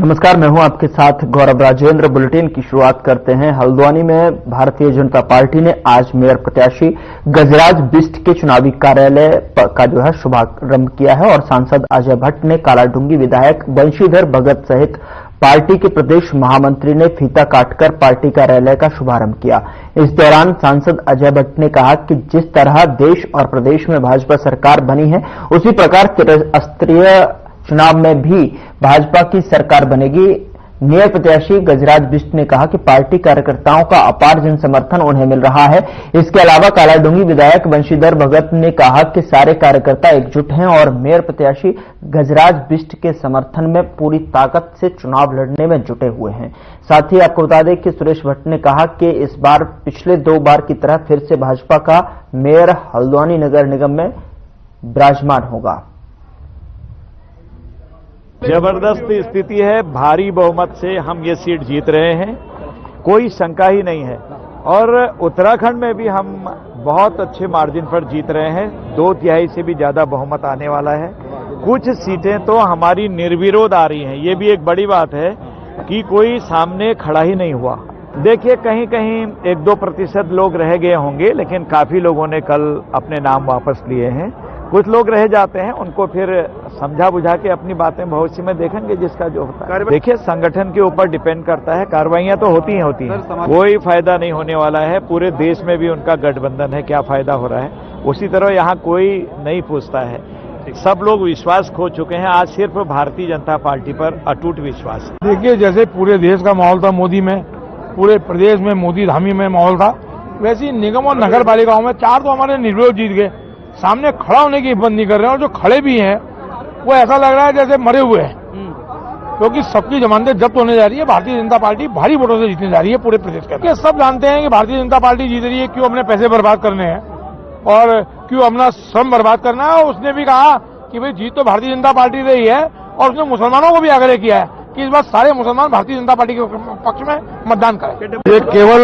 नमस्कार, मैं हूं आपके साथ गौरव राजेंद्र। बुलेटिन की शुरुआत करते हैं। हल्द्वानी में भारतीय जनता पार्टी ने आज मेयर प्रत्याशी गजराज बिष्ट के चुनावी कार्यालय का शुभारंभ किया है और सांसद अजय भट्ट ने कालाडूंगी विधायक बंशीधर भगत सहित पार्टी के प्रदेश महामंत्री ने फीता काटकर पार्टी कार्यालय का शुभारंभ किया। इस दौरान सांसद अजय भट्ट ने कहा कि जिस तरह देश और प्रदेश में भाजपा सरकार बनी है, उसी प्रकार त्रिस्तरीय चुनाव में भी भाजपा की सरकार बनेगी। मेयर प्रत्याशी गजराज बिष्ट ने कहा कि पार्टी कार्यकर्ताओं का अपार जन समर्थन उन्हें मिल रहा है। इसके अलावा कालाडूंगी विधायक बंशीधर भगत ने कहा कि सारे कार्यकर्ता एकजुट हैं और मेयर प्रत्याशी गजराज बिष्ट के समर्थन में पूरी ताकत से चुनाव लड़ने में जुटे हुए हैं। साथ ही आपको बता दें कि सुरेश भट्ट ने कहा कि इस बार पिछले 2 बार की तरह फिर से भाजपा का मेयर हल्द्वानी नगर निगम में विराजमान होगा। जबरदस्त स्थिति है, भारी बहुमत से हम ये सीट जीत रहे हैं, कोई शंका ही नहीं है। और उत्तराखंड में भी हम बहुत अच्छे मार्जिन पर जीत रहे हैं, 2/3 से भी ज्यादा बहुमत आने वाला है। कुछ सीटें तो हमारी निर्विरोध आ रही हैं, ये भी एक बड़ी बात है कि कोई सामने खड़ा ही नहीं हुआ। देखिए, कहीं कहीं 1-2% लोग रह गए होंगे, लेकिन काफी लोगों ने कल अपने नाम वापस लिए हैं। कुछ लोग रह जाते हैं, उनको फिर समझा बुझा के अपनी बातें भविष्य में देखेंगे जिसका जो होता है। देखिए, संगठन के ऊपर डिपेंड करता है, कार्रवाइयां तो होती ही होती हैं, कोई फायदा नहीं होने वाला है। पूरे देश में भी उनका गठबंधन है, क्या फायदा हो रहा है। उसी तरह यहाँ कोई नहीं पूछता है, सब लोग विश्वास खो चुके हैं। आज सिर्फ भारतीय जनता पार्टी पर अटूट विश्वास है। देखिए, जैसे पूरे देश का माहौल था मोदी में, पूरे प्रदेश में मोदी धामी में माहौल था, वैसे ही निगम और नगर पालिकाओं में 4 तो हमारे निर्विरोध जीत गए। सामने खड़ा होने की हिम्मत नहीं कर रहे हैं और जो खड़े भी हैं वो ऐसा लग रहा है जैसे मरे हुए हैं, क्योंकि सबकी जमानतें जब्त होने जा रही है। भारतीय जनता पार्टी भारी वोटों से जीतने जा रही है पूरे प्रदेश के अंदर। सब जानते हैं कि भारतीय जनता पार्टी जीत रही है, क्यों अपने पैसे बर्बाद करने हैं और क्यों अपना श्रम बर्बाद करना है। और उसने भी कहा कि भाई जीत तो भारतीय जनता पार्टी रही है, और उसने मुसलमानों को भी आग्रह किया है कि इस बार सारे मुसलमान भारतीय जनता पार्टी के पक्ष में मतदान करें। ये केवल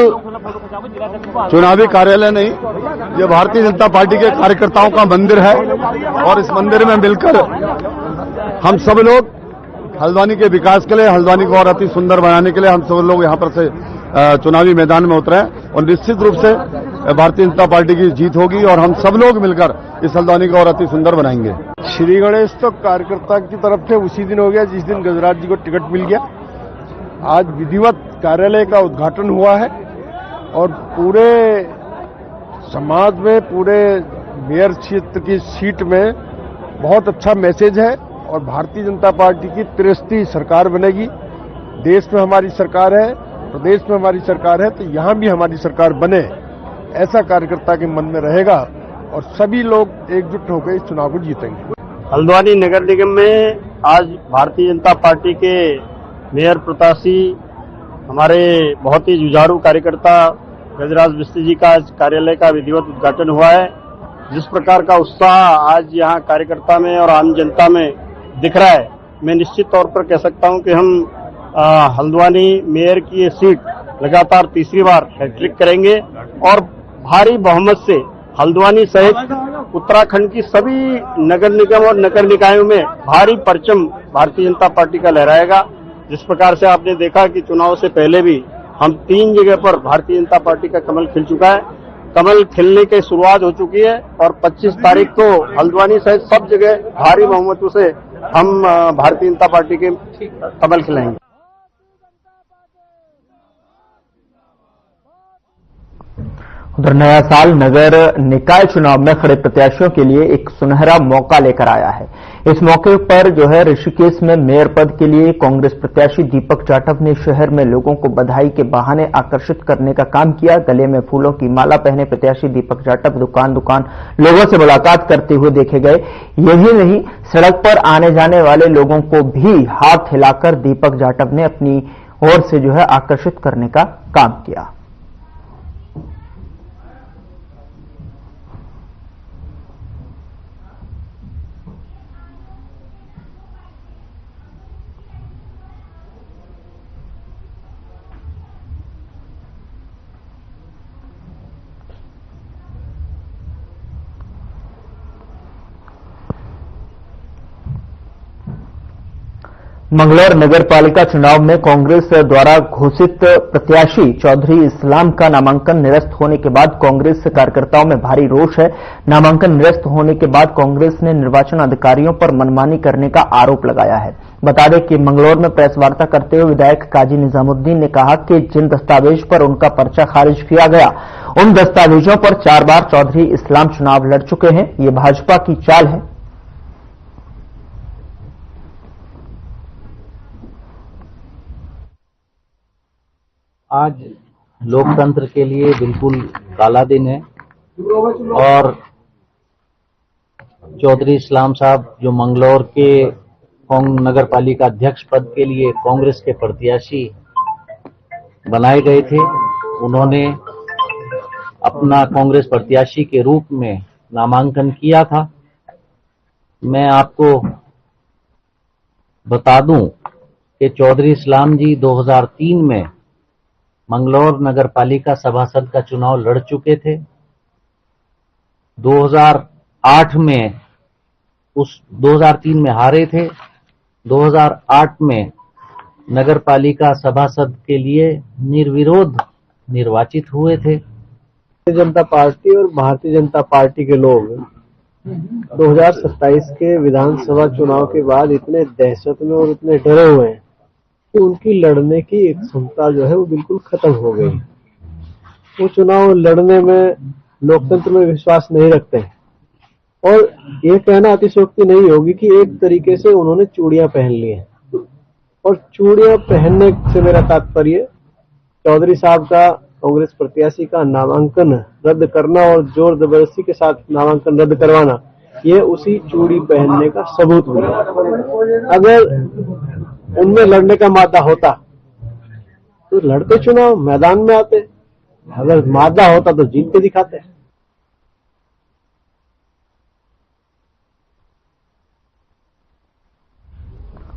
चुनावी कार्यालय नहीं, ये भारतीय जनता पार्टी के कार्यकर्ताओं का मंदिर है और इस मंदिर में मिलकर हम सब लोग हल्द्वानी के विकास के लिए, हल्द्वानी को और अति सुंदर बनाने के लिए हम सब लोग यहाँ पर से चुनावी मैदान में उतरे हैं और निश्चित रूप से भारतीय जनता पार्टी की जीत होगी और हम सब लोग मिलकर इस हल्द्वानी को और अति सुंदर बनाएंगे। श्री गणेश तो कार्यकर्ता की तरफ से उसी दिन हो गया जिस दिन गजराज जी को टिकट मिल गया। आज विधिवत कार्यालय का उद्घाटन हुआ है और पूरे समाज में, पूरे मेयर क्षेत्र की सीट में बहुत अच्छा मैसेज है और भारतीय जनता पार्टी की त्रिस्तरीय सरकार बनेगी। देश में हमारी सरकार है, प्रदेश में हमारी सरकार है, तो यहाँ भी हमारी सरकार बने, ऐसा कार्यकर्ता के मन में रहेगा और सभी लोग एकजुट होकर इस चुनाव को जीतेंगे। हल्द्वानी नगर निगम में आज भारतीय जनता पार्टी के मेयर प्रत्याशी, हमारे बहुत ही जुझारू कार्यकर्ता गजराज बिष्ट जी का आज कार्यालय का विधिवत उद्घाटन हुआ है। जिस प्रकार का उत्साह आज यहाँ कार्यकर्ता में और आम जनता में दिख रहा है, मैं निश्चित तौर पर कह सकता हूँ कि हम हल्द्वानी मेयर की ये सीट लगातार तीसरी बार हैट्रिक करेंगे और भारी बहुमत से हल्द्वानी सहित उत्तराखंड की सभी नगर निगम और नगर निकायों में भारी परचम भारतीय जनता पार्टी का लहराएगा। जिस प्रकार से आपने देखा कि चुनाव से पहले भी हम 3 जगह पर भारतीय जनता पार्टी का कमल खिल चुका है, कमल खिलने की शुरुआत हो चुकी है और 25 तारीख को हल्द्वानी सहित सब जगह भारी बहुमतों से हम भारतीय जनता पार्टी के कमल खिलाएंगे। उधर नया साल नगर निकाय चुनाव में खड़े प्रत्याशियों के लिए एक सुनहरा मौका लेकर आया है। इस मौके पर ऋषिकेश में मेयर पद के लिए कांग्रेस प्रत्याशी दीपक जाटव ने शहर में लोगों को बधाई के बहाने आकर्षित करने का काम किया। गले में फूलों की माला पहने प्रत्याशी दीपक जाटव दुकान दुकान लोगों से मुलाकात करते हुए देखे गए। यही नहीं, सड़क पर आने जाने वाले लोगों को भी हाथ हिलाकर दीपक जाटव ने अपनी ओर से आकर्षित करने का काम किया। मंगलौर नगर पालिका चुनाव में कांग्रेस द्वारा घोषित प्रत्याशी चौधरी इस्लाम का नामांकन निरस्त होने के बाद कांग्रेस कार्यकर्ताओं में भारी रोष है। नामांकन निरस्त होने के बाद कांग्रेस ने निर्वाचन अधिकारियों पर मनमानी करने का आरोप लगाया है। बता दें कि मंगलौर में प्रेस वार्ता करते हुए विधायक काजी निजामुद्दीन ने कहा कि जिन दस्तावेज पर उनका पर्चा खारिज किया गया, उन दस्तावेजों पर 4 बार चौधरी इस्लाम चुनाव लड़ चुके हैं। ये भाजपा की चाल है। आज लोकतंत्र के लिए बिल्कुल काला दिन है और चौधरी इस्लाम साहब जो मंगलौर के नगर पालिका अध्यक्ष पद के लिए कांग्रेस के प्रत्याशी बनाए गए थे, उन्होंने अपना कांग्रेस प्रत्याशी के रूप में नामांकन किया था। मैं आपको बता दूं कि चौधरी इस्लाम जी 2003 में मंगलौर नगर पालिका सभासद का चुनाव लड़ चुके थे। 2008 में 2003 में हारे थे। 2008 में नगर पालिका सभासद के लिए निर्विरोध निर्वाचित हुए थे। भारतीय जनता पार्टी और भारतीय जनता पार्टी के लोग 2027 के विधानसभा चुनाव के बाद इतने दहशत में और इतने डरे हुए हैं कि उनकी लड़ने की एक क्षमता जो है वो बिल्कुल खत्म हो गई। वो चुनाव लड़ने में लोकतंत्र में विश्वास नहीं रखते और ये कहना अतिशयोक्ति नहीं होगी कि एक तरीके से उन्होंने चूड़ियां पहन ली हैं। और चूड़ियां पहनने से मेरा तात्पर्य चौधरी साहब का कांग्रेस प्रत्याशी का नामांकन रद्द करना और जोर जबरदस्ती के साथ नामांकन रद्द करवाना, ये उसी चूड़ी पहनने का सबूत हुआ। अगर उनमें लड़ने का मादा होता तो लड़ते, चुनाव मैदान में आते। अगर मादा होता तो जीत के दिखाते।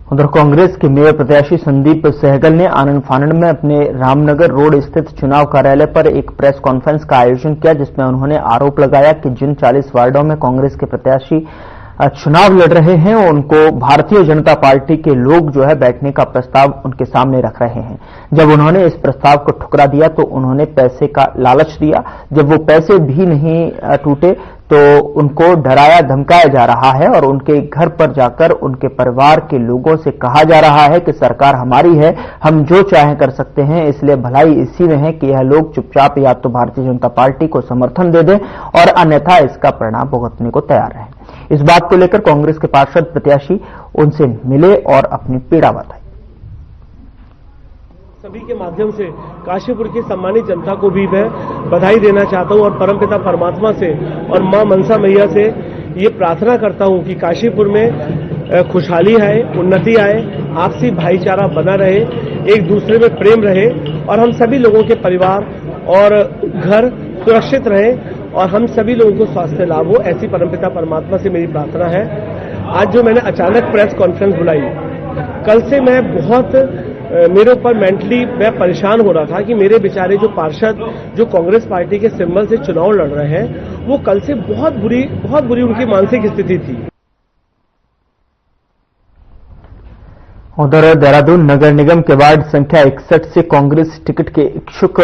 उधर कांग्रेस के मेयर प्रत्याशी संदीप सहगल ने आनंद फानन में अपने रामनगर रोड स्थित चुनाव कार्यालय पर एक प्रेस कॉन्फ्रेंस का आयोजन किया, जिसमें उन्होंने आरोप लगाया कि जिन 40 वार्डों में कांग्रेस के प्रत्याशी चुनाव लड़ रहे हैं, उनको भारतीय जनता पार्टी के लोग जो है बैठने का प्रस्ताव उनके सामने रख रहे हैं। जब उन्होंने इस प्रस्ताव को ठुकरा दिया तो उन्होंने पैसे का लालच दिया। जब वो पैसे भी नहीं टूटे तो उनको डराया धमकाया जा रहा है और उनके घर पर जाकर उनके परिवार के लोगों से कहा जा रहा है कि सरकार हमारी है, हम जो चाहें कर सकते हैं, इसलिए भलाई इसी में है कि यह लोग चुपचाप या तो भारतीय जनता पार्टी को समर्थन दे दें और अन्यथा इसका परिणाम भुगतने को तैयार रहें। इस बात को लेकर कांग्रेस के पार्षद प्रत्याशी उनसे मिले और अपनी पीड़ा बताई। सभी के माध्यम से काशीपुर की सम्मानित जनता को भी मैं बधाई देना चाहता हूं और परमपिता परमात्मा से और मां मनसा मैया से ये प्रार्थना करता हूं कि काशीपुर में खुशहाली आए, उन्नति आए, आपसी भाईचारा बना रहे, एक दूसरे में प्रेम रहे और हम सभी लोगों के परिवार और घर सुरक्षित रहे और हम सभी लोगों को स्वास्थ्य लाभ हो, ऐसी परमपिता परमात्मा से मेरी प्रार्थना है। आज जो मैंने अचानक प्रेस कॉन्फ्रेंस बुलाई, कल से मैं बहुत मेरे ऊपर मेंटली मैं परेशान हो रहा था कि मेरे बेचारे जो पार्षद जो कांग्रेस पार्टी के सिंबल से चुनाव लड़ रहे हैं, वो कल से बहुत बुरी उनकी मानसिक स्थिति थी। उधर देहरादून नगर निगम के वार्ड संख्या 61 से कांग्रेस टिकट के इच्छुक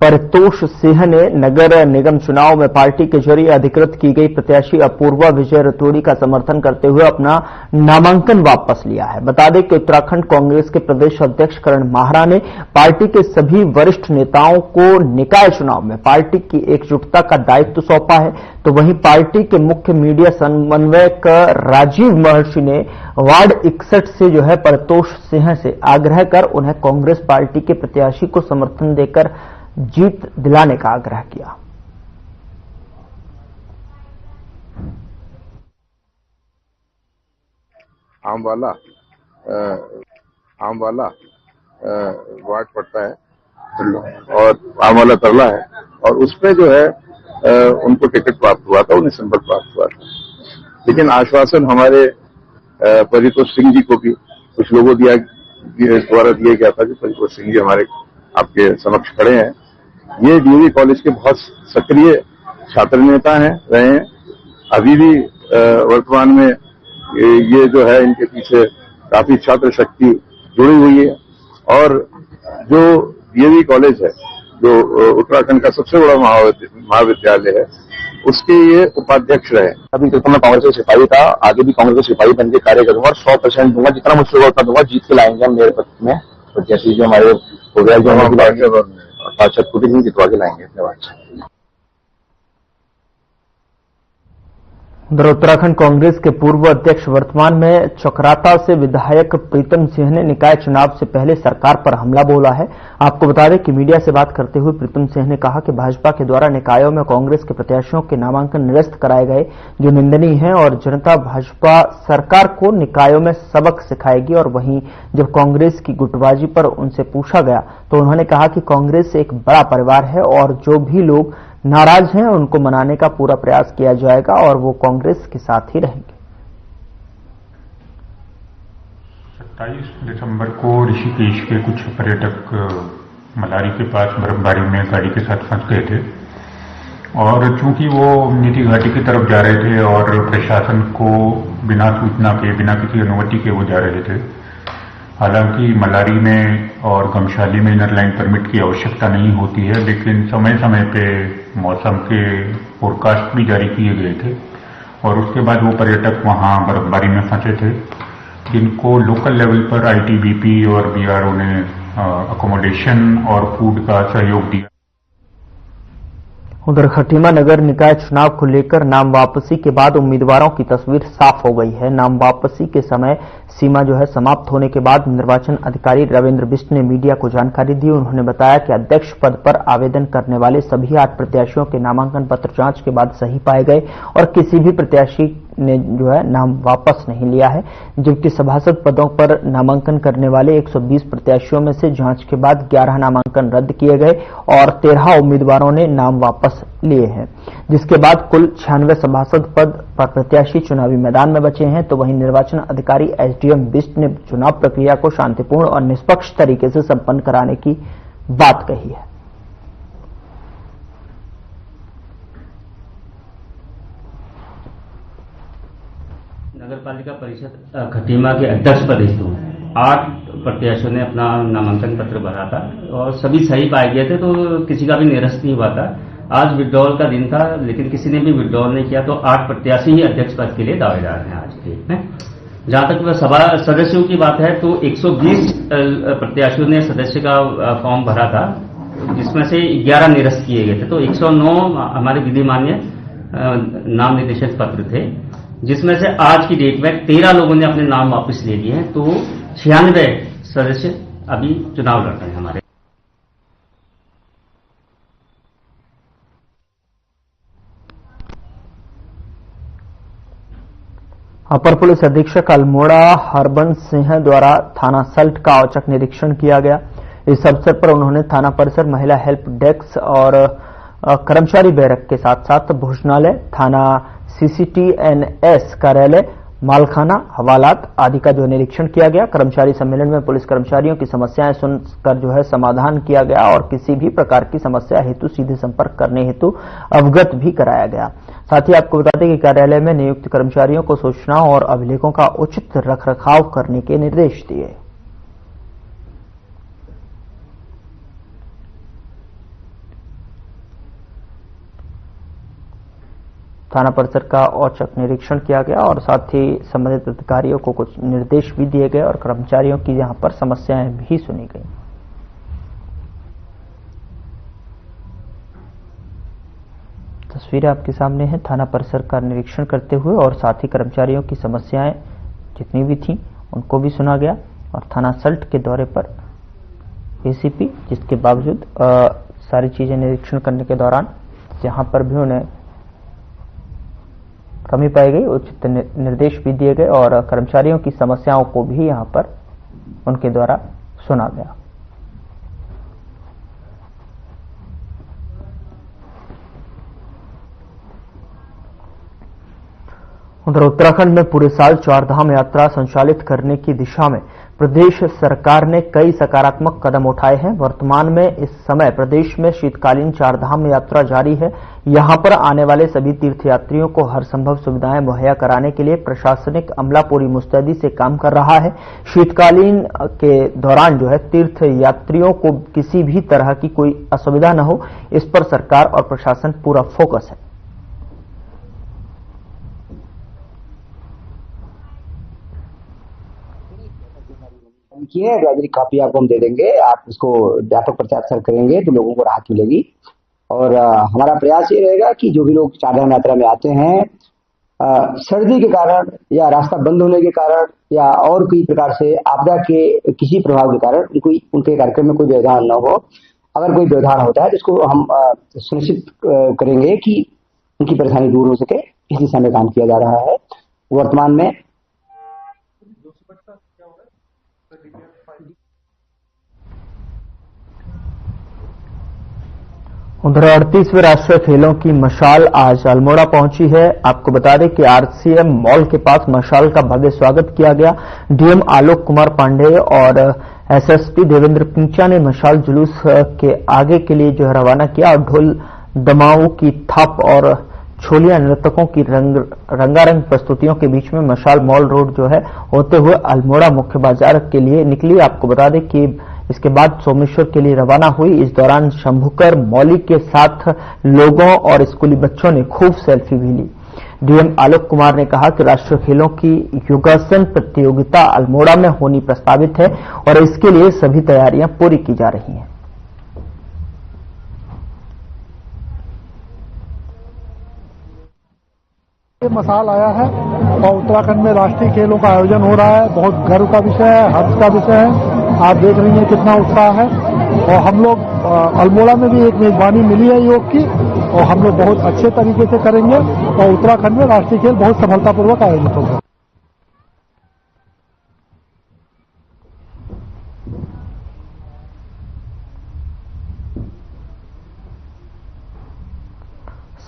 परितोष सिंह ने नगर निगम चुनाव में पार्टी के जरिए अधिकृत की गई प्रत्याशी अपूर्वा विजय रतोड़ी का समर्थन करते हुए अपना नामांकन वापस लिया है। बता दें कि उत्तराखंड कांग्रेस के प्रदेश अध्यक्ष करण माहरा ने पार्टी के सभी वरिष्ठ नेताओं को निकाय चुनाव में पार्टी की एकजुटता का दायित्व सौंपा है, तो वहीं पार्टी के मुख्य मीडिया समन्वयक राजीव महर्षि ने वार्ड 61 से जो है परितोष सिंह से आग्रह कर उन्हें कांग्रेस पार्टी के प्रत्याशी को समर्थन देकर जीत दिलाने का आग्रह किया। आम वाला वार्ड पड़ता है और आम वाला तरला है और उसमें जो है उनको टिकट प्राप्त हुआ था, उन्हें संपर्क प्राप्त हुआ था। लेकिन आश्वासन हमारे परितोष सिंह जी को भी कुछ लोगों द्वारा दिया गया था कि परितोष सिंह जी हमारे आपके समक्ष खड़े हैं। ये डीएवी कॉलेज के बहुत सक्रिय छात्र नेता रहे हैं। अभी भी वर्तमान में ये जो है इनके पीछे काफी छात्र शक्ति जुड़ी हुई है और जो डीएवी कॉलेज है, जो उत्तराखंड का सबसे बड़ा महाविद्यालय है, उसके ये उपाध्यक्ष रहे। अभी तो मैं कांग्रेस का सिपाही था, आगे भी कांग्रेस का सिपाही बन के कार्य करूंगा और 100% दूंगा, जितना मुझसे होगा दूंगा, जीत के लाएंगे हम मेरे पद में। तो जैसे जो हमारे हो गया जो पार्षद को भी जितवा के लाएंगे अपने बात से। उधर उत्तराखंड कांग्रेस के पूर्व अध्यक्ष वर्तमान में चकराता से विधायक प्रीतम सिंह ने निकाय चुनाव से पहले सरकार पर हमला बोला है। आपको बता दें कि मीडिया से बात करते हुए प्रीतम सिंह ने कहा कि भाजपा के द्वारा निकायों में कांग्रेस के प्रत्याशियों के नामांकन निरस्त कराए गए, जो निंदनीय है और जनता भाजपा सरकार को निकायों में सबक सिखाएगी। और वहीं जब कांग्रेस की गुटबाजी पर उनसे पूछा गया तो उन्होंने कहा कि कांग्रेस एक बड़ा परिवार है और जो भी लोग नाराज हैं उनको मनाने का पूरा प्रयास किया जाएगा और वो कांग्रेस के साथ ही रहेंगे। 27 दिसंबर को ऋषिकेश के कुछ पर्यटक मलारी के पास बर्फबारी में गाड़ी के साथ फंस गए थे और चूंकि वो नीति घाटी की तरफ जा रहे थे और प्रशासन को बिना सूचना के, बिना किसी अनुमति के वो जा रहे थे। हालांकि मलारी में और गमशाली में इनर लाइन परमिट की आवश्यकता नहीं होती है, लेकिन समय समय पे मौसम के फोरकास्ट भी जारी किए गए थे और उसके बाद वो पर्यटक वहां बर्फबारी में फंसे थे, जिनको लोकल लेवल पर आईटीबीपी और बीआरओ ने अकोमोडेशन और फूड का सहयोग दिया। उधर खटीमा नगर निकाय चुनाव को लेकर नाम वापसी के बाद उम्मीदवारों की तस्वीर साफ हो गई है। नाम वापसी के समय सीमा समाप्त होने के बाद निर्वाचन अधिकारी रविंद्र बिष्ट ने मीडिया को जानकारी दी। उन्होंने बताया कि अध्यक्ष पद पर आवेदन करने वाले सभी 8 प्रत्याशियों के नामांकन पत्र जांच के बाद सही पाए गए और किसी भी प्रत्याशी ने नाम वापस नहीं लिया है, जबकि सभासद पदों पर नामांकन करने वाले 120 प्रत्याशियों में से जांच के बाद 11 नामांकन रद्द किए गए और 13 उम्मीदवारों ने नाम वापस लिए हैं, जिसके बाद कुल 96 सभासद पद पर प्रत्याशी चुनावी मैदान में बचे हैं। तो वहीं निर्वाचन अधिकारी एसडीएम बिष्ट ने चुनाव प्रक्रिया को शांतिपूर्ण और निष्पक्ष तरीके से संपन्न कराने की बात कही है। नगर पालिका परिषद खटीमा के अध्यक्ष पद हेतु 8 प्रत्याशियों ने अपना नामांकन पत्र भरा था और सभी सही पाए गए थे, तो किसी का भी निरस्त नहीं हुआ था। आज विड्रॉल का दिन था, लेकिन किसी ने भी विड्रॉल नहीं किया, तो 8 प्रत्याशी ही अध्यक्ष पद के लिए दावेदार हैं आज के में। जहां तक सभा सदस्यों की बात है तो 120 प्रत्याशियों ने सदस्य का फॉर्म भरा था, जिसमें से 11 निरस्त किए गए थे। तो 109 हमारे विधिमान्य नाम निर्देशन पत्र थे, जिसमें से आज की डेट में 13 लोगों ने अपने नाम वापस ले लिए हैं। तो 96 सदस्य अभी चुनाव लड़ रहे हैं हमारे। अपर पुलिस अधीक्षक अल्मोड़ा हरबंस सिंह द्वारा थाना सल्ट का औचक निरीक्षण किया गया। इस अवसर पर उन्होंने थाना परिसर, महिला हेल्प डेस्क और कर्मचारी बैरक के साथ साथ भोजनालय, थाना सीसीटीएनएस कार्यालय, मालखाना, हवालात आदि का निरीक्षण किया गया। कर्मचारी सम्मेलन में पुलिस कर्मचारियों की समस्याएं सुनकर समाधान किया गया और किसी भी प्रकार की समस्या हेतु सीधे संपर्क करने हेतु अवगत भी कराया गया। साथ ही आपको बता दें कि कार्यालय में नियुक्त कर्मचारियों को सूचनाओं और अभिलेखों का उचित रखरखाव करने के निर्देश दिए। थाना परिसर का औचक निरीक्षण किया गया और साथ ही संबंधित अधिकारियों को कुछ निर्देश भी दिए गए और कर्मचारियों की यहां पर समस्याएं भी सुनी गई। तस्वीरें आपके सामने हैं थाना परिसर का निरीक्षण करते हुए और साथ ही कर्मचारियों की समस्याएं जितनी भी थीं उनको भी सुना गया। और थाना सल्ट के दौरे पर एसीपी, जिसके बावजूद सारी चीजें निरीक्षण करने के दौरान जहां पर भी उन्हें कमी पाई गई, उचित निर्देश भी दिए गए और कर्मचारियों की समस्याओं को भी यहां पर उनके द्वारा सुना गया। उधर उत्तराखंड में पूरे साल 4 धाम यात्रा संचालित करने की दिशा में प्रदेश सरकार ने कई सकारात्मक कदम उठाए हैं। वर्तमान में इस समय प्रदेश में शीतकालीन चारधाम यात्रा जारी है। यहां पर आने वाले सभी तीर्थयात्रियों को हर संभव सुविधाएं मुहैया कराने के लिए प्रशासनिक अमला पूरी मुस्तैदी से काम कर रहा है। शीतकालीन के दौरान जो है तीर्थ यात्रियों को किसी भी तरह की कोई असुविधा न हो, इस पर सरकार और प्रशासन पूरा फोकस है। किए एडवाइजरी कॉपी आपको हम दे देंगे, आप उसको व्यापक प्रचार प्रसार करेंगे तो लोगों को राहत मिलेगी। और हमारा प्रयास ये रहेगा कि जो भी लोग चारधाम यात्रा में आते हैं, सर्दी के कारण या रास्ता बंद होने के कारण या और कई प्रकार से आपदा के किसी प्रभाव के कारण उनके कार्यक्रम में कोई व्यवधान न हो। अगर कोई व्यवधान होता है तो इसको हम सुनिश्चित करेंगे कि उनकी परेशानी दूर हो सके, इस दिशा में काम किया जा रहा है। वर्तमान में उधर 38वें राष्ट्रीय खेलों की मशाल आज अल्मोड़ा पहुंची है। आपको बता दें कि आरसीएम मॉल के पास मशाल का भव्य स्वागत किया गया। डीएम आलोक कुमार पांडेय और एसएसपी देवेंद्र पिंचा ने मशाल जुलूस के आगे के लिए जो है रवाना किया और ढोल दमाऊ की थाप और छोलिया नर्तकों की रंगारंग प्रस्तुतियों के बीच में मशाल मॉल रोड जो है होते हुए अल्मोड़ा मुख्य बाजार के लिए निकली। आपको बता दें कि इसके बाद सोमेश्वर के लिए रवाना हुई। इस दौरान शंभुकर मौली के साथ लोगों और स्कूली बच्चों ने खूब सेल्फी भी ली। डीएम आलोक कुमार ने कहा कि राष्ट्रीय खेलों की योगासन प्रतियोगिता अल्मोड़ा में होनी प्रस्तावित है और इसके लिए सभी तैयारियां पूरी की जा रही हैं। मसाल आया है और उत्तराखंड में राष्ट्रीय खेलों का आयोजन हो रहा है। बहुत गर्व का विषय है, हर्ष का विषय है। आप देख रही हैं कितना उत्साह है और हम लोग अल्मोड़ा में भी एक मेजबानी मिली है योग की और हम लोग बहुत अच्छे तरीके से करेंगे और उत्तराखंड में राष्ट्रीय खेल बहुत सफलतापूर्वक आयोजित होगा।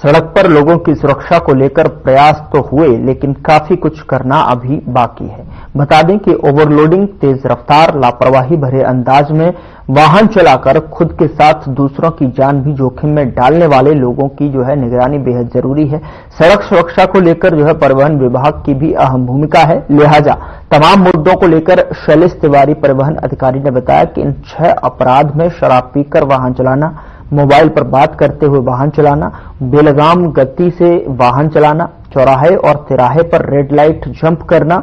सड़क पर लोगों की सुरक्षा को लेकर प्रयास तो हुए, लेकिन काफी कुछ करना अभी बाकी है। बता दें कि ओवरलोडिंग, तेज रफ्तार, लापरवाही भरे अंदाज में वाहन चलाकर खुद के साथ दूसरों की जान भी जोखिम में डालने वाले लोगों की जो है निगरानी बेहद जरूरी है। सड़क सुरक्षा को लेकर जो है परिवहन विभाग की भी अहम भूमिका है। लिहाजा तमाम मुद्दों को लेकर शैलेश तिवारी परिवहन अधिकारी ने बताया कि इन 6 अपराध में शराब पीकर वाहन चलाना, मोबाइल पर बात करते हुए वाहन चलाना, बेलगाम गति से वाहन चलाना, चौराहे और तिराहे पर रेड लाइट जंप करना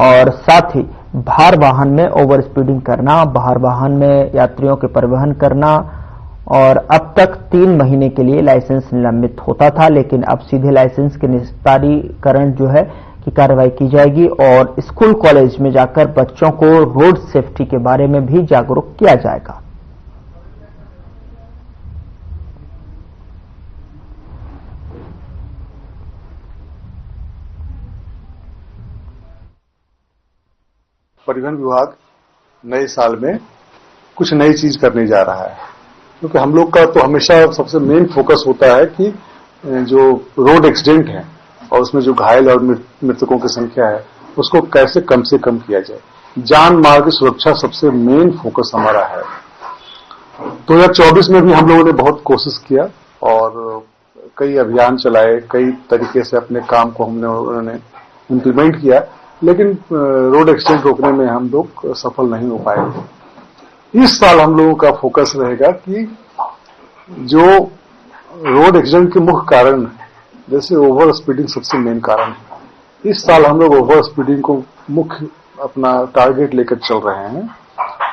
और साथ ही भार वाहन में ओवर स्पीडिंग करना, बाहर वाहन में यात्रियों के परिवहन करना। और अब तक 3 महीने के लिए लाइसेंस निलंबित होता था, लेकिन अब सीधे लाइसेंस के निस्तारीकरण जो है की कार्रवाई की जाएगी और स्कूल कॉलेज में जाकर बच्चों को रोड सेफ्टी के बारे में भी जागरूक किया जाएगा। परिवहन विभाग नए साल में कुछ नई चीज करने जा रहा है, क्योंकि हम लोग का तो हमेशा सबसे मेन फोकस होता है कि जो रोड एक्सीडेंट है और उसमें जो घायल और मृतकों की संख्या है उसको कैसे कम से कम किया जाए। जान माल की सुरक्षा सबसे मेन फोकस हमारा है। 2024 में भी हम लोगों ने बहुत कोशिश किया और कई अभियान चलाए, कई तरीके से अपने काम को उन्होंने इम्प्लीमेंट किया, लेकिन रोड एक्सीडेंट रोकने में हम लोग सफल नहीं हो पाए। इस साल हम लोगों का फोकस रहेगा कि जो रोड एक्सीडेंट के मुख्य कारण है, जैसे ओवर स्पीडिंग सबसे मेन कारण है, इस साल हम लोग ओवर स्पीडिंग को मुख्य अपना टारगेट लेकर चल रहे हैं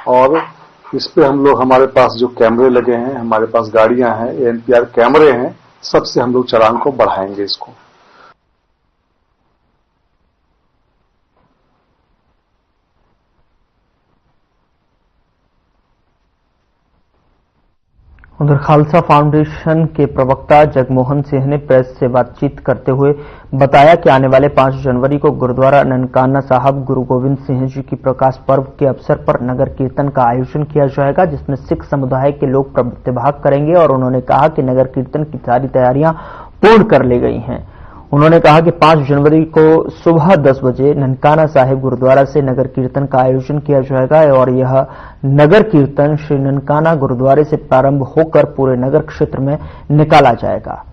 और इस पे हम लोग, हमारे पास जो कैमरे लगे हैं, हमारे पास गाड़ियां हैं, एनपीआर कैमरे हैं, सबसे हम लोग चालान को बढ़ाएंगे इसको। उधर खालसा फाउंडेशन के प्रवक्ता जगमोहन सिंह ने प्रेस से बातचीत करते हुए बताया कि आने वाले 5 जनवरी को गुरुद्वारा ननकाना साहब गुरु गोविंद सिंह जी की प्रकाश पर्व के अवसर पर नगर कीर्तन का आयोजन किया जाएगा, जिसमें सिख समुदाय के लोग प्रतिभाग करेंगे और उन्होंने कहा कि नगर कीर्तन की सारी तैयारियां पूर्ण कर ली गई हैं। उन्होंने कहा कि 5 जनवरी को सुबह 10 बजे ननकाना साहिब गुरुद्वारा से नगर कीर्तन का आयोजन किया जाएगा और यह नगर कीर्तन श्री ननकाना गुरुद्वारे से प्रारंभ होकर पूरे नगर क्षेत्र में निकाला जाएगा।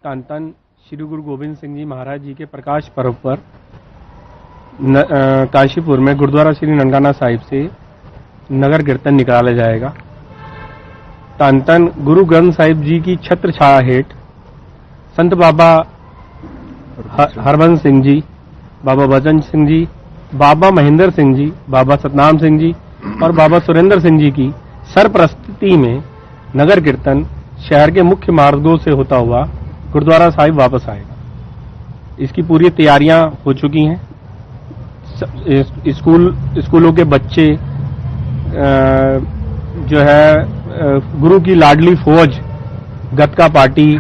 धन धन श्री गुरु गोविंद सिंह जी महाराज जी के प्रकाश पर्व पर काशीपुर में गुरुद्वारा श्री ननकाना साहिब से नगर कीर्तन निकाला जाएगा। धन धन गुरु ग्रंथ साहिब जी की छत्र छाया हेठ संत बाबा हरबंस सिंह जी, बाबा वचन सिंह जी, बाबा महेंद्र सिंह जी, बाबा सतनाम सिंह जी और बाबा सुरेंद्र सिंह जी की सरप्रस्तिति में नगर कीर्तन शहर के मुख्य मार्गों से होता हुआ गुरुद्वारा साहिब वापस आएगा। इसकी पूरी तैयारियां हो चुकी हैं। स्कूलों के बच्चे जो है गुरु की लाडली फौज, गतका पार्टी,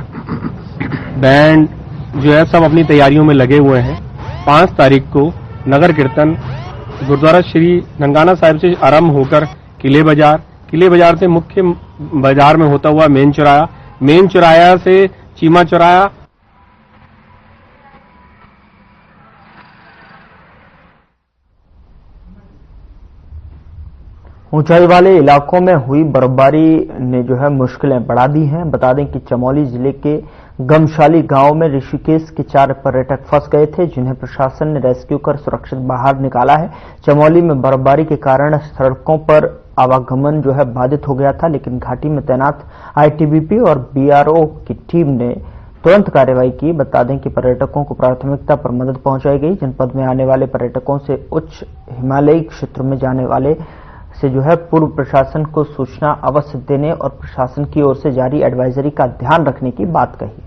बैंड जो है सब अपनी तैयारियों में लगे हुए हैं। 5 तारीख को नगर कीर्तन गुरुद्वारा श्री ननकाना साहिब से आरंभ होकर किले बाजार से मुख्य बाजार में होता हुआ मेन चौराया से चीमा चौराया, ऊंचाई वाले इलाकों में हुई बर्फबारी ने जो है मुश्किलें बढ़ा दी हैं। बता दें कि चमोली जिले के गमशाली गांव में ऋषिकेश के 4 पर्यटक फंस गए थे, जिन्हें प्रशासन ने रेस्क्यू कर सुरक्षित बाहर निकाला है। चमोली में बर्फबारी के कारण सड़कों पर आवागमन जो है बाधित हो गया था, लेकिन घाटी में तैनात आईटीबीपी और बीआरओ की टीम ने तुरंत कार्रवाई की। बता दें कि पर्यटकों को प्राथमिकता पर मदद पहुंचाई गई। जनपद में आने वाले पर्यटकों से उच्च हिमालयी क्षेत्रों में जाने वाले से जो है पूर्व प्रशासन को सूचना अवश्य देने और प्रशासन की ओर से जारी एडवाइजरी का ध्यान रखने की बात कही।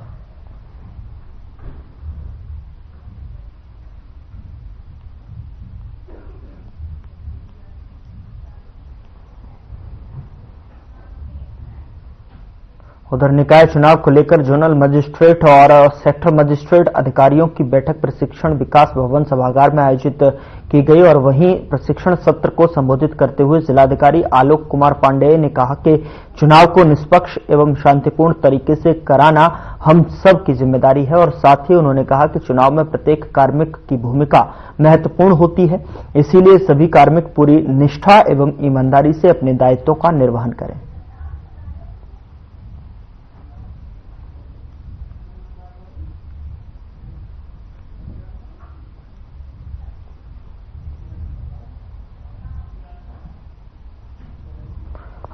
उधर निकाय चुनाव को लेकर जोनल मजिस्ट्रेट और सेक्टर मजिस्ट्रेट अधिकारियों की बैठक प्रशिक्षण विकास भवन सभागार में आयोजित की गई और वहीं प्रशिक्षण सत्र को संबोधित करते हुए जिलाधिकारी आलोक कुमार पांडेय ने कहा कि चुनाव को निष्पक्ष एवं शांतिपूर्ण तरीके से कराना हम सब की जिम्मेदारी है और साथ ही उन्होंने कहा कि चुनाव में प्रत्येक कार्मिक की भूमिका महत्वपूर्ण होती है, इसीलिए सभी कार्मिक पूरी निष्ठा एवं ईमानदारी से अपने दायित्वों का निर्वहन करें।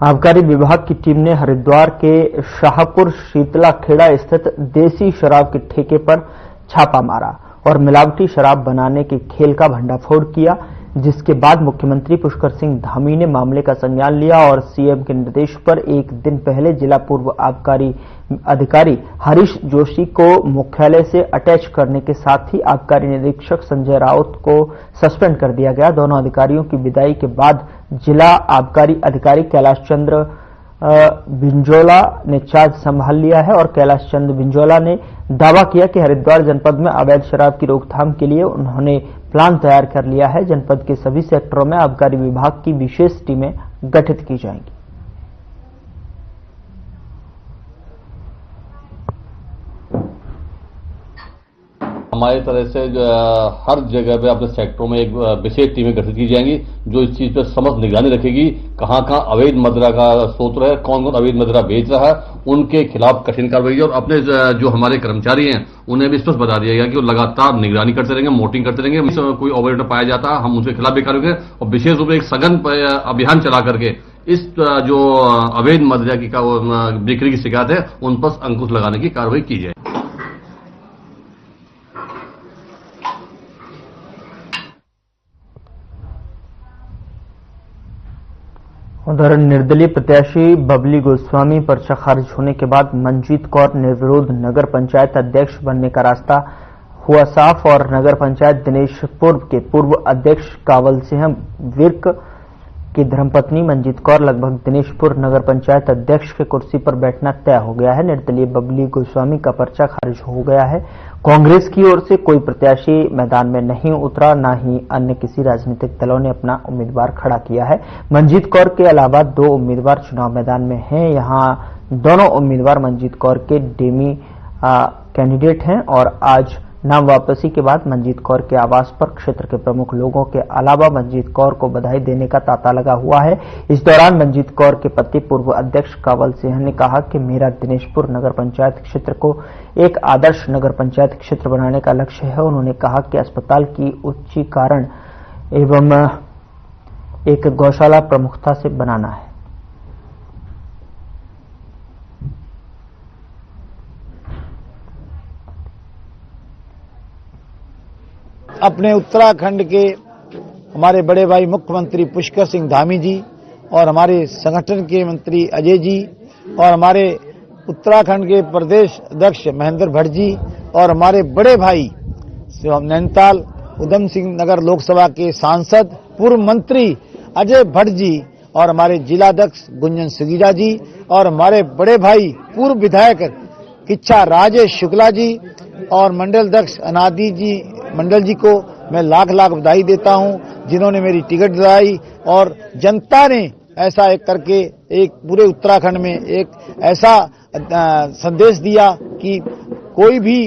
आबकारी विभाग की टीम ने हरिद्वार के शाहपुर शीतला खेड़ा स्थित देसी शराब के ठेके पर छापा मारा और मिलावटी शराब बनाने के खेल का भंडाफोड़ किया, जिसके बाद मुख्यमंत्री पुष्कर सिंह धामी ने मामले का संज्ञान लिया और सीएम के निर्देश पर एक दिन पहले जिला पूर्व आबकारी अधिकारी हरीश जोशी को मुख्यालय से अटैच करने के साथ ही आबकारी निरीक्षक संजय राउत को सस्पेंड कर दिया गया। दोनों अधिकारियों की विदाई के बाद जिला आबकारी अधिकारी कैलाश चंद्र बिंजोला ने चार्ज संभाल लिया है और कैलाश चंद्र बिंजोला ने दावा किया कि हरिद्वार जनपद में अवैध शराब की रोकथाम के लिए उन्होंने प्लान तैयार कर लिया है। जनपद के सभी सेक्टरों में आबकारी विभाग की विशेष टीमें गठित की जाएंगी। हमारी तरह से हर जगह पे अपने सेक्टरों में एक विशेष टीमें गठित की जाएंगी जो इस चीज पर समस्त निगरानी रखेगी। कहां कहां अवैध मदिरा का स्रोत है, कौन कौन अवैध मदिरा बेच रहा है, उनके खिलाफ कठिन कार्रवाई और अपने जो हमारे कर्मचारी हैं उन्हें भी स्पष्ट बता दिया गया कि वो लगातार निगरानी करते रहेंगे, मॉनिटरिंग करते रहेंगे। कोई ओवररेट पाया जाता है हम उसके खिलाफ भी कार्रवाई करेंगे और विशेष रूप से एक सघन अभियान चला करके इस जो अवैध मदिरा की बिक्री की शिकायत है उन पर अंकुश लगाने की कार्रवाई की जाए। उधर निर्दलीय प्रत्याशी बबली गोस्वामी पर्चा खारिज होने के बाद मनजीत कौर निर्विरोध नगर पंचायत अध्यक्ष बनने का रास्ता हुआ साफ और नगर पंचायत दिनेशपुर के पूर्व अध्यक्ष कावल सिंह विर्क की धर्मपत्नी मनजीत कौर लगभग दिनेशपुर नगर पंचायत अध्यक्ष की कुर्सी पर बैठना तय हो गया है। निर्दलीय बबली गोस्वामी का पर्चा खारिज हो गया है। कांग्रेस की ओर से कोई प्रत्याशी मैदान में नहीं उतरा, न ही अन्य किसी राजनीतिक दलों ने अपना उम्मीदवार खड़ा किया है। मंजीत कौर के अलावा 2 उम्मीदवार चुनाव मैदान में हैं। यहां दोनों उम्मीदवार मंजीत कौर के डेमी कैंडिडेट हैं और आज नाम वापसी के बाद मंजीत कौर के आवास पर क्षेत्र के प्रमुख लोगों के अलावा मंजीत कौर को बधाई देने का तांता लगा हुआ है। इस दौरान मंजीत कौर के पति पूर्व अध्यक्ष कावल सिंह ने कहा कि मेरा दिनेशपुर नगर पंचायत क्षेत्र को एक आदर्श नगर पंचायत क्षेत्र बनाने का लक्ष्य है। उन्होंने कहा कि अस्पताल की उच्चीकरण एवं एक गौशाला प्रमुखता से बनाना है। अपने उत्तराखंड के हमारे बड़े भाई मुख्यमंत्री पुष्कर सिंह धामी जी और हमारे संगठन के मंत्री अजय जी और हमारे उत्तराखंड के प्रदेश अध्यक्ष महेंद्र भट्ट जी और हमारे बड़े भाई नैनीताल उधम सिंह नगर लोकसभा के सांसद पूर्व मंत्री अजय भट्ट जी और हमारे जिलाध्यक्ष गुंजन सुगीजा जी और हमारे बड़े भाई पूर्व विधायक किच्छा राजेश शुक्ला जी और मंडल अध्यक्ष अनादि जी मंडल जी को मैं लाख लाख बधाई देता हूं, जिन्होंने मेरी टिकट दिलाई और जनता ने ऐसा एक करके एक पूरे उत्तराखंड में एक ऐसा संदेश दिया कि कोई भी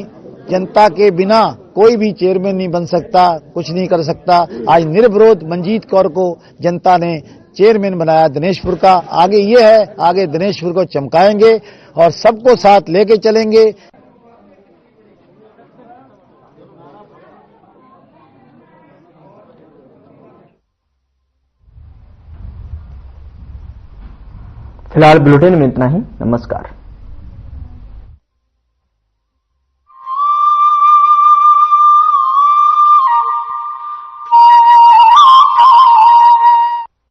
जनता के बिना कोई भी चेयरमैन नहीं बन सकता, कुछ नहीं कर सकता। आज निर्विरोध मंजीत कौर को जनता ने चेयरमैन बनाया दिनेशपुर का। आगे ये है, आगे दिनेशपुर को चमकाएंगे और सबको साथ लेके चलेंगे। फिलहाल बुलेटिन में इतना ही। नमस्कार।